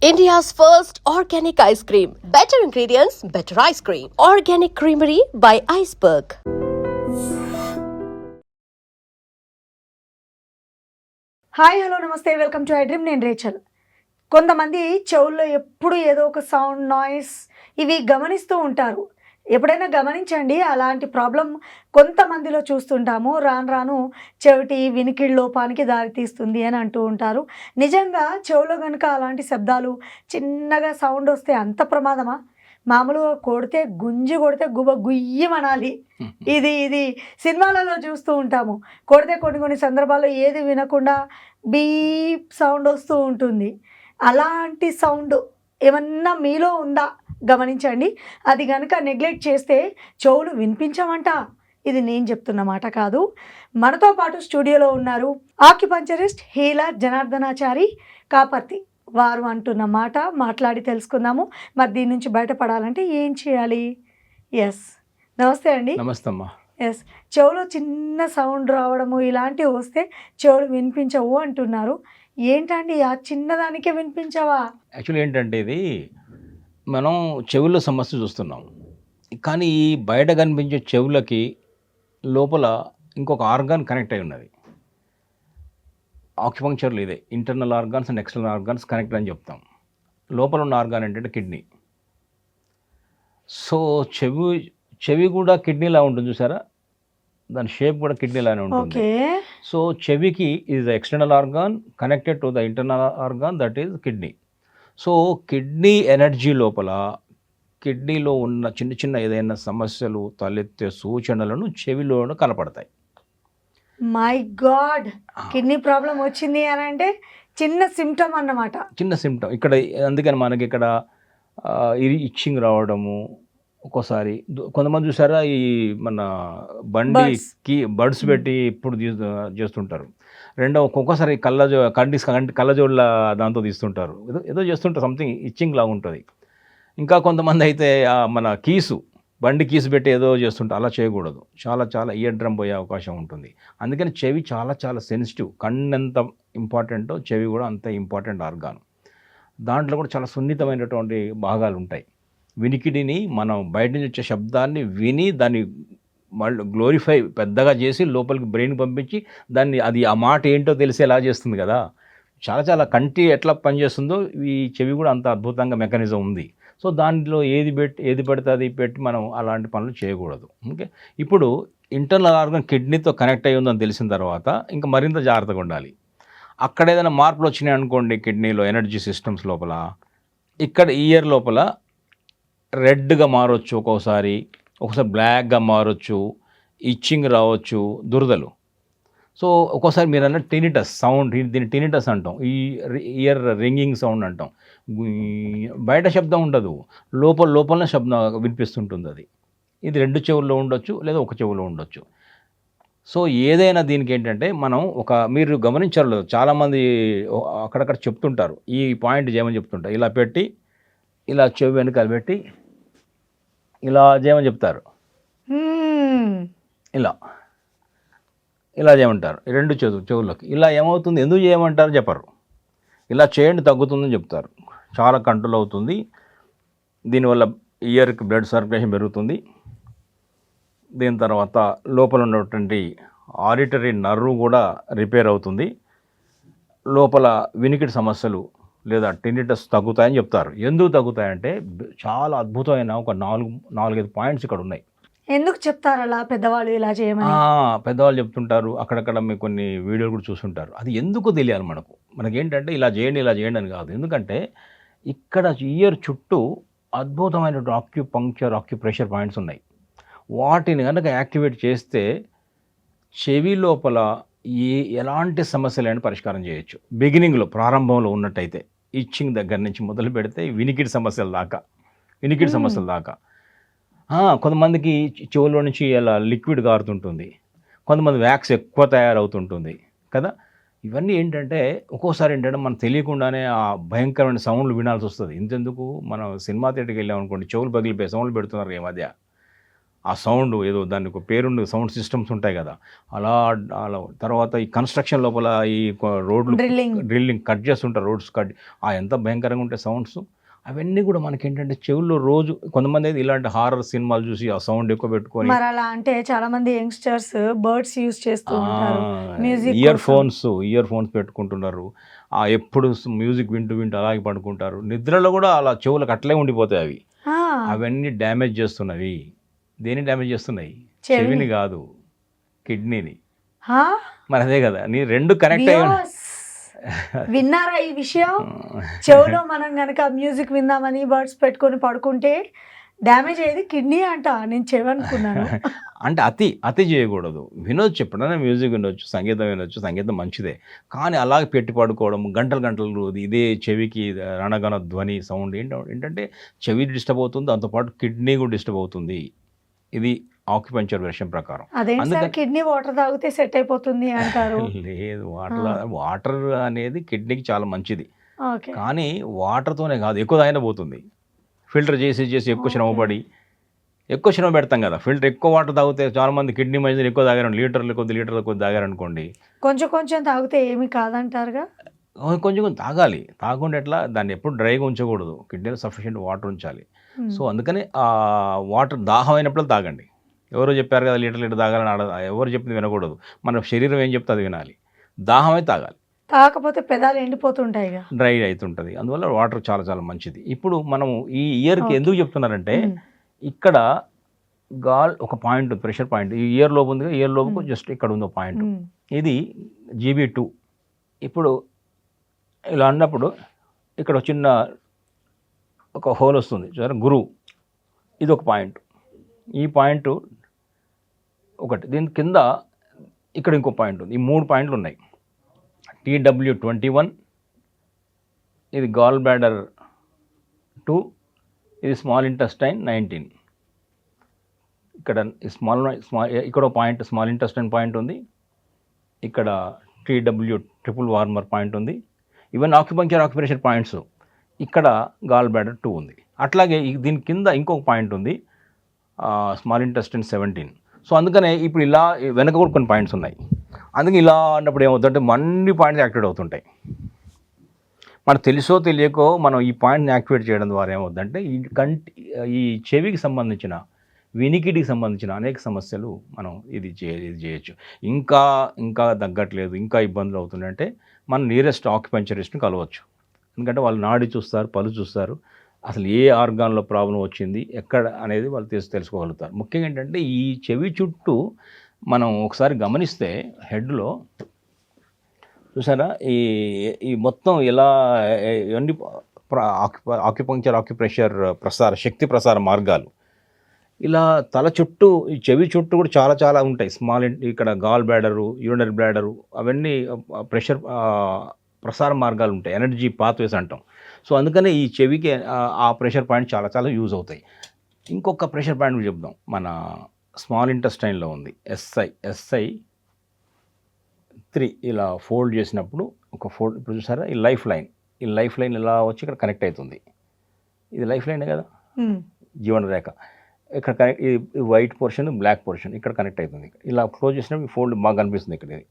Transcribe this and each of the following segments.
India's first organic ice cream. Better ingredients, better ice cream. Organic Creamery by Iceberg. Hi hello నమస్తే welcome to I dream. నేను Rachel. కొంతమంది చెవుల్లో ఎప్పుడు ఏదో ఒక సౌండ్ నాయిస్ ఇవి గమనిస్తూ ఉంటారు. ఎప్పుడైనా గమనించండి, అలాంటి ప్రాబ్లం కొంతమందిలో చూస్తుంటాము. రాను రాను చెవిటి వినికిడి లోపానికి దారితీస్తుంది అని అంటూ ఉంటారు. నిజంగా చెవులో కనుక అలాంటి శబ్దాలు చిన్నగా సౌండ్ వస్తే అంత ప్రమాదమా? మామూలుగా కొడితే గుంజి కొడితే గుయ్యమనాలి. ఇది ఇది సినిమాలలో చూస్తూ ఉంటాము. కొడితే కొన్ని కొన్ని సందర్భాల్లో ఏది వినకుండా బీప్ సౌండ్ వస్తూ ఉంటుంది. అలాంటి సౌండ్ ఏమన్నా మీలో ఉందా గమనించండి. అది కనుక నెగ్లెక్ట్ చేస్తే చెవులు వినిపించమంట. ఇది నేను చెప్తున్న మాట కాదు. మనతో పాటు స్టూడియోలో ఉన్నారు ఆక్యుపంచరిస్ట్ హీలర్ జనార్దనాచారి కాపర్తి. వారు అంటున్న మాట మాట్లాడి తెలుసుకుందాము. మరి దీని నుంచి బయటపడాలంటే ఏం చేయాలి? ఎస్, నమస్తే అండి. నమస్తే అమ్మా. ఎస్, చెవులో చిన్న సౌండ్ రావడము ఇలాంటివి వస్తే చెవులు వినిపించవు అంటున్నారు. ఏంటండి ఆ చిన్నదానికే వినిపించవా? యాక్చువల్లీ ఏంటంటే ఇది మనం చెవుల్లో సమస్య చూస్తున్నాం, కానీ ఈ బయట కనిపించే చెవులకి లోపల ఇంకొక ఆర్గాన్ కనెక్ట్ అయి ఉన్నది. ఆక్యుపంక్చర్లో ఇదే internal organs and external organs connect అని చెప్తాం. లోపల ఉన్న ఆర్గాన్ ఏంటంటే కిడ్నీ. సో చెవి కూడా కిడ్నీలా ఉంటుంది చూసారా, దాని షేప్ కూడా కిడ్నీలానే ఉంటుంది. సో చెవికి is the external organ connected to the internal organ, that is kidney. So kidney energy లోపల కిడ్నీలో ఉన్న చిన్న చిన్న ఏదైనా సమస్యలు తలెత్తే సూచనలను చెవిలో కనపడతాయి. మై గాడ్, కిడ్నీ ప్రాబ్లం వచ్చింది అని అంటే చిన్న సిమ్టమ్ అన్నమాట. చిన్న సిమ్టమ్ ఇక్కడ. అందుకని మనకి ఇక్కడ ఇచ్చింగ్ రావడము, ఒక్కోసారి కొంతమంది చూసారా ఈ మన బండికి బడ్స్ పెట్టి ఇప్పుడు చేస్తుంటారు. ఒక్కొక్కసారి కళ్ళజోళ్ళ దాంతో తీస్తుంటారు, ఏదో చేస్తుంటారు, సంథింగ్ ఇచ్చింగ్ లాగా ఉంటుంది. ఇంకా కొంతమంది అయితే మన బండి కీసు పెట్టి ఏదో చేస్తుంటారు. అలా చేయకూడదు. చాలా ఇయర్ డ్రమ్ పోయే అవకాశం ఉంటుంది. అందుకని చెవి చాలా సెన్సిటివ్. కన్ను ఎంత ఇంపార్టెంటో చెవి కూడా అంత ఇంపార్టెంట్ ఆర్గాన్. దాంట్లో కూడా చాలా సున్నితమైనటువంటి భాగాలు ఉంటాయి. వినికిడిని మనం బయట నుంచి వచ్చే శబ్దాన్ని విని దాన్ని మళ్ళీ గ్లోరిఫై పెద్దగా చేసి లోపలికి బ్రెయిన్ పంపించి దాన్ని అది ఆ మాట ఏంటో తెలిసేలా చేస్తుంది కదా. చాలా కంటి ఎట్లా పనిచేస్తుందో ఈ చెవి కూడా అంత అద్భుతంగా మెకానిజం ఉంది. సో దాంట్లో ఏది పడితే అది పెట్టి మనం అలాంటి పనులు చేయకూడదు. ఓకే, ఇప్పుడు ఇంటర్నల్ ఆర్గన్ కిడ్నీతో కనెక్ట్ అయ్యి ఉందని తెలిసిన తర్వాత ఇంకా మరింత జాగ్రత్తగా ఉండాలి. అక్కడ ఏదైనా మార్పులు వచ్చినాయి అనుకోండి కిడ్నీలో, ఎనర్జీ సిస్టమ్స్ లోపల, ఇక్కడ ఇయర్ లోపల రెడ్గా మారొచ్చు, ఒకసారి బ్లాక్గా మారొచ్చు, ఇచ్చింగ్ రావచ్చు, దురదలు. సో ఒక్కోసారి మీరు అన్న టినిటస్ సౌండ్, దీన్ని టినిటస్ అంటాం, ఈ ఇయర్ రింగింగ్ సౌండ్ అంటాం. బయట శబ్దం ఉండదు, లోపలనే శబ్దం వినిపిస్తుంటుంది. ఇది 2 చెవుల్లో ఉండొచ్చు, లేదా ఒక చెవులో ఉండొచ్చు. సో ఏదైనా దీనికి ఏంటంటే మనం మీరు గమనించారు, చాలామంది అక్కడక్కడ చెప్తుంటారు, ఈ పాయింట్ చేయమని చెప్తుంటారు. ఇలా పెట్టి ఇలా చెవి వెనకాల పెట్టి ఇలా చేయమని చెప్తారు. ఇలా చేయమంటారు 2 చెవుల్లోకి. ఇలా ఏమవుతుంది, ఎందుకు చేయమంటారు చెప్పరు. ఇలా చేయండి తగ్గుతుందని చెప్తారు. చాలా కంట్రోల్ అవుతుంది. దీనివల్ల ఇయర్కి బ్లడ్ సర్క్యులేషన్ పెరుగుతుంది. దీని తర్వాత లోపల ఉన్నటువంటి ఆడిటరీ నర్వ్ కూడా రిపేర్ అవుతుంది. లోపల వినికిడి సమస్యలు లేదా టినిటస్ తగ్గుతాయని చెప్తారు. ఎందుకు తగ్గుతాయంటే చాలా అద్భుతమైన ఒక 4-5 పాయింట్స్ ఇక్కడ ఉన్నాయి. ఎందుకు చెప్తారు అలా పెద్దవాళ్ళు ఇలా చేయమని? పెద్దవాళ్ళు చెప్తుంటారు. అక్కడక్కడ మీకు కొన్ని వీడియోలు కూడా చూస్తుంటారు. అది ఎందుకు తెలియాలి మనకేంటంటే ఇలా చేయండి అని కాదు. ఎందుకంటే ఇక్కడ ఇయర్ చుట్టూ అద్భుతమైన ఆక్యుప్రెషర్ పాయింట్స్ ఉన్నాయి. వాటిని కనుక యాక్టివేట్ చేస్తే చెవి లోపల ఎలాంటి సమస్యలైనా పరిష్కారం చేయొచ్చు. ప్రారంభంలో ఉన్నట్టయితే ఇచ్చింగ్ దగ్గర నుంచి మొదలు పెడితే వినికిడి సమస్యల దాకా. కొంతమందికి చెవులో నుంచి ఇలా లిక్విడ్ కారుతుంటుంది, కొంతమంది వ్యాక్స్ ఎక్కువ తయారవుతుంటుంది కదా. ఇవన్నీ ఏంటంటే ఒక్కోసారి ఏంటంటే మనం తెలియకుండానే ఆ భయంకరమైన సౌండ్లు వినాల్సి వస్తుంది. ఇంతెందుకు మనం సినిమా థియేటర్కి వెళ్ళామనుకోండి, చెవులు పగిలిపోయే సౌండ్లు పెడుతున్నారు ఈ మధ్య. ఆ సౌండ్ ఏదో దానికి ఒక పేరుండి సౌండ్ సిస్టమ్స్ ఉంటాయి కదా, అలా అలా తర్వాత ఈ కన్స్ట్రక్షన్ లోపల ఈ రోడ్లు డ్రిల్లింగ్ కట్ చేస్తుంటారు, రోడ్స్ కట్, ఎంత భయంకరంగా ఉంటాయి సౌండ్స్. అవన్నీ కూడా మనకి ఏంటంటే చెవుల్లో రోజు కొంతమంది అయితే ఇలాంటి హారర్ సినిమాలు చూసి ఆ సౌండ్ ఎక్కువ పెట్టుకొని మరి అలా అంటే చాలా మంది యంగ్స్టర్స్ బర్డ్స్ యూజ్ చేస్తూ ఉంటారు, మ్యూజిక్ ఇయర్ ఫోన్స్ పెట్టుకుంటున్నారు, ఎప్పుడు మ్యూజిక్ వింటూ అలాగే పడుకుంటారు, నిద్రలో కూడా అలా చెవులకు అట్లే ఉండిపోతాయి అవి. అవన్నీ డ్యామేజ్ చేస్తున్నవి. దేన్ని డ్యామేజ్ చేస్తున్నాయి? చెవిని కాదు, కిడ్నీని. మరి అదే కదా, నీ రెండు కనెక్ట్ అయ్యి. విన్నారా ఈ విషయం? చెవులో మనం గనక మ్యూజిక్ విందామని బర్డ్స్ పెట్టుకొని పడుకుంటే డ్యామేజ్ అయ్యేది కిడ్నీ అంట. నేను చెవి అనుకున్నాను. అంటే అతి చేయకూడదు. వినొచ్చు, ఎప్పుడైనా మ్యూజిక్ వినొచ్చు, సంగీతం వినొచ్చు, సంగీతం మంచిదే. కానీ అలాగే పెట్టి పడుకోవడం గంటలు ఇదే చెవికి రణగణ ధ్వని సౌండ్ ఏంటంటే చెవి డిస్టర్బ్ అవుతుంది, దాంతోపాటు కిడ్నీ కూడా డిస్టర్బ్ అవుతుంది. ఇది ఆక్యుపంక్చర్ వెర్షన్ ప్రకారం. కిడ్నీ వాటర్ తాగితే సెట్ అయిపోతుంది అంటారు. లేదు, వాటర్ అనేది కిడ్నీకి చాలా మంచిది. కానీ వాటర్తోనే కాదు, ఎక్కువ తాగినా పోతుంది. ఫిల్టర్ చేసి ఎక్కువ శ్రమ పెడతాం కదా. ఫిల్టర్ ఎక్కువ వాటర్ తాగితే చాలా మంది కిడ్నీ మంచిది ఎక్కువ తాగారు, లీటర్ల కొద్ది తాగారనుకోండి. కొంచెం తాగితే ఏమి కాదంటారుగా. కొంచెం తాగాలి. తాగకుండా ఎట్లా, దాన్ని ఎప్పుడు డ్రైగా ఉంచకూడదు, కిడ్నీలో సఫిషియెంట్ వాటర్ ఉంచాలి. సో అందుకని ఆ వాటర్ దాహం అయినప్పుడు తాగండి. ఎవరో చెప్పారు కదా లీటర్ తాగాలని, ఎవరు చెప్పింది వినకూడదు. మన శరీరం ఏం చెప్తే అది వినాలి. దాహమే తాగాలి, తాగకపోతే పెదాలు ఎండిపోతుంటాయి, డ్రై అవుతుంటుంది. అందువల్ల వాటర్ చాలా చాలా మంచిది. ఇప్పుడు మనము ఈ ఇయర్కి ఎందుకు చెప్తున్నారంటే, ఇక్కడ ఒక పాయింట్, ప్రెషర్ పాయింట్ ఈ ఇయర్ లోపు ఉంది, ఇయర్ లోపు జస్ట్ ఇక్కడ ఉందో పాయింట్, ఇది GB2. ఇప్పుడు ఇలా అన్నప్పుడు ఇక్కడ చిన్న ఒక హోల్ వస్తుంది చూసారా, గురువు, ఇది ఒక పాయింట్. ఈ పాయింట్ ఒకటి, దీని కింద ఇక్కడ ఇంకో పాయింట్ ఉంది. ఈ 3 పాయింట్లు ఉన్నాయి. TW21, ఇది గాల్ బ్లాడర్ 2, ఇది స్మాల్ ఇంటెస్టైన్ 19. ఇక్కడ ఇక్కడ పాయింట్ స్మాల్ ఇంటెస్టైన్ పాయింట్ ఉంది, ఇక్కడ TW ట్రిపుల్ వార్మర్ పాయింట్ ఉంది. ఇవన్నీ ఆక్యుప్రెషర్ పాయింట్స్. ఇక్కడ గాల్ బ్లాడర్ 2 ఉంది. అట్లాగే దీని కింద ఇంకొక పాయింట్ ఉంది, స్మాల్ ఇంటెస్టైన్ 17. సో అందుకనే ఇప్పుడు ఇలా వెనక కూడా కొన్ని పాయింట్స్ ఉన్నాయి. అందుకే ఇలా అన్నప్పుడు ఏమవుతుందంటే అన్ని పాయింట్స్ యాక్టివేట్ అవుతుంటాయి. మనకు తెలుసో తెలియకో మనం ఈ పాయింట్ని యాక్టివేట్ చేయడం ద్వారా ఏమవుతుందంటే ఈ చెవికి సంబంధించిన, వినికిడికి సంబంధించిన అనేక సమస్యలు మనం ఇది చేయొచ్చు. ఇంకా తగ్గట్లేదు, ఇంకా ఇబ్బందులు అవుతుందంటే మనం నియరెస్ట్ ఆక్యుపంక్చరిస్ట్ని కలవచ్చు. ఎందుకంటే వాళ్ళు నాడి చూస్తారు, పళ్ళు చూస్తారు, అసలు ఏ ఆర్గాన్లో ప్రాబ్లం వచ్చింది ఎక్కడ అనేది వాళ్ళు తెలుసుకోగలుగుతారు. ముఖ్యంగా ఏంటంటే ఈ చెవి చుట్టూ మనం ఒకసారి గమనిస్తే హెడ్లో చూసారా, ఈ మొత్తం ఎలా ఇవన్నీ ఆక్యుప్రెషర్ శక్తి ప్రసార మార్గాలు ఇలా తల చుట్టూ, ఈ చెవి చుట్టూ కూడా చాలా చాలా ఉంటాయి. ఇక్కడ గాల్ బ్లాడరు, యూరినరీ బ్లాడరు, అవన్నీ ప్రెషర్ ప్రసార మార్గాలు ఉంటాయి, ఎనర్జీ పాత్వేస్ అంటాం. సో అందుకనే ఈ చెవికి ఆ ప్రెషర్ పాయింట్ చాలా చాలా యూజ్ అవుతాయి. ఇంకొక ప్రెషర్ పాయింట్ చెప్దాం, మన స్మాల్ ఇంటెస్టైన్లో ఉంది, SI 3. ఇలా ఫోల్డ్ చేసినప్పుడు ఇప్పుడు చూసారా, ఈ లైఫ్ లైన్ ఇలా వచ్చి ఇక్కడ కనెక్ట్ అవుతుంది. ఇది లైఫ్ లైనే కదా, జీవన రేఖ. ఇక్కడ కనెక్ట్, ఈ వైట్ పోర్షన్, బ్లాక్ పోర్షన్ ఇక్కడ కనెక్ట్ అవుతుంది. ఇలా క్లోజ్ చేసినప్పుడు ఈ ఫోల్డ్ బాగా కనిపిస్తుంది. ఇక్కడ ఇది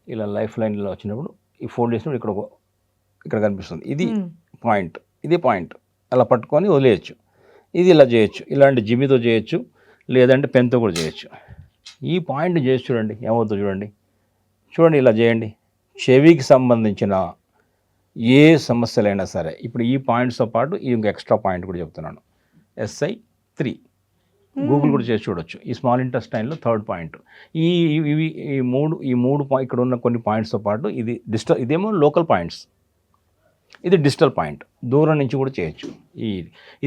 ఇలా లైఫ్ లైన్ ఇలా వచ్చినప్పుడు ఈ ఫోల్డ్ చేసినప్పుడు ఇక్కడ కనిపిస్తుంది. ఇది పాయింట్ అలా పట్టుకొని వదిలేయచ్చు. ఇది ఇలా చేయొచ్చు, ఇలాంటి జిమ్మితో చేయొచ్చు, లేదంటే పెన్తో కూడా చేయొచ్చు. ఈ పాయింట్ చేసి చూడండి ఏమవుతుందో చూడండి, ఇలా చేయండి. చెవికి సంబంధించిన ఏ సమస్యలైనా సరే, ఇప్పుడు ఈ పాయింట్స్తో పాటు ఇంకొక ఎక్స్ట్రా పాయింట్ కూడా చెప్తున్నాను, SI 3. గూగుల్ కూడా చేసి చూడొచ్చు. ఈ స్మాల్ ఇంటెస్టైన్లో 3rd పాయింట్. ఈ మూడు ఇక్కడ ఉన్న కొన్ని పాయింట్స్తో పాటు ఇదేమో లోకల్ పాయింట్స్, ఇది డిజిటల్ పాయింట్, దూరం నుంచి కూడా చేయొచ్చు.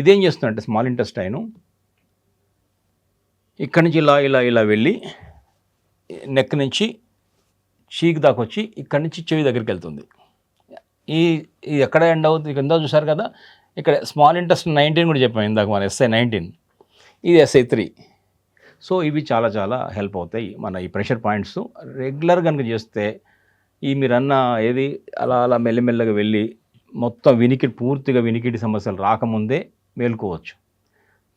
ఇదేం చేస్తుందంటే స్మాల్ ఇంటెస్టైను ఇక్కడి నుంచి ఇలా వెళ్ళి నెక్ నుంచి చీక్ దాకా వచ్చి ఇక్కడి నుంచి చెవి దగ్గరికి వెళ్తుంది. ఇది ఎక్కడ ఎండ్ అవుతుంది, కింద చూసారు కదా, ఇక్కడ స్మాల్ ఇంటెస్టైన్ 19 కూడా చెప్పాము ఇందాక, మన SI 19, ఇది SI 3. సో ఇవి చాలా చాలా హెల్ప్ అవుతాయి. మన ఈ ప్రెషర్ పాయింట్స్ రెగ్యులర్ కనుక చేస్తే మీరన్న అలా మెల్లమెల్లగా వెళ్ళి మొత్తం పూర్తిగా వినికిడి సమస్యలు రాకముందే మేల్కోవచ్చు.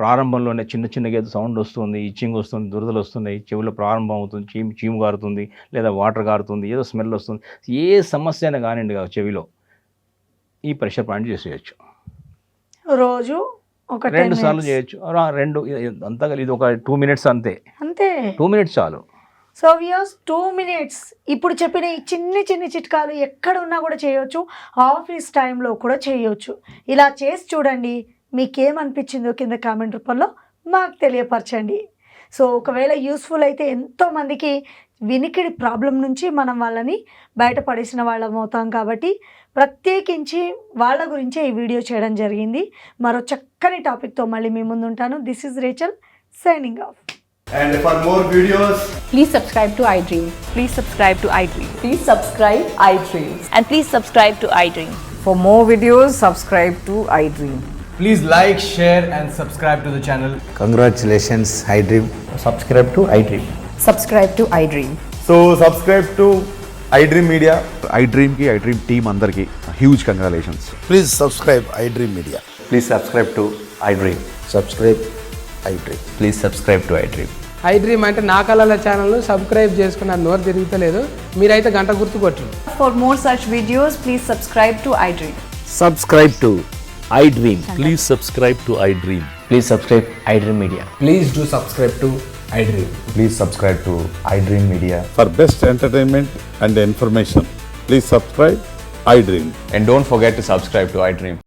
ప్రారంభంలోనే చిన్న చిన్నగా ఏదో సౌండ్ వస్తుంది, ఇచ్చింగ్ వస్తుంది, దురదలు వస్తున్నాయి, చెవిలో ప్రారంభం అవుతుంది, చీము గారుతుంది, లేదా వాటర్ గారుతుంది, ఏదో స్మెల్ వస్తుంది. ఏ సమస్య అయినా కానివ్వండి చెవిలో ఈ ప్రెషర్ పాయింట్ చేసేయచ్చు. రోజు ఒక 2 సార్లు చేయొచ్చు. 2 అంతా ఇది ఒక 2 minutes అంతే. 2 minutes చాలు. సో వ్యూయర్స్ 2 minutes ఇప్పుడు చెప్పిన ఈ చిన్ని చిన్ని చిట్కాలు ఎక్కడ ఉన్నా కూడా చేయొచ్చు, ఆఫీస్ టైంలో కూడా చేయొచ్చు. ఇలా చేసి చూడండి, మీకేమనిపించిందో కింద కామెంట్ రూపంలో మాకు తెలియపరచండి. సో ఒకవేళ యూస్ఫుల్ అయితే ఎంతోమందికి వినికిడి ప్రాబ్లం నుంచి మనం వాళ్ళని బయటపడేసిన వాళ్ళం అవుతాం. కాబట్టి ప్రత్యేకించి వాళ్ళ గురించే ఈ వీడియో చేయడం జరిగింది. మరో చక్కని టాపిక్తో మళ్ళీ మీ ముందు ఉంటాను. This is Rachel signing off. And for more videos, Please subscribe to iDream. Please subscribe to iDream. Please subscribe iDream. And please subscribe to iDream. For more videos, subscribe to iDream. please like, share and subscribe to the channel. Congratulations, iDream. Subscribe to iDream. Subscribe to iDream. So subscribe to iDream Media. iDream ki iDream team andarki huge congratulations. Please subscribe iDream Media. Please subscribe to iDream. Subscribe iDream. Please subscribe to iDream. iDream అంటే నా కళల ఛానల్ను subscribe చేసుకున్న నోరు తిరుగుతలేదు, మీరైతే గంట గుర్తు కొట్టండి. For more such videos, please subscribe to iDream. Subscribe to iDream. Please subscribe to iDream. Please subscribe iDream Media. Please do subscribe to iDream. Please subscribe to iDream Media. For best entertainment and information, please subscribe iDream. And don't forget to subscribe to iDream.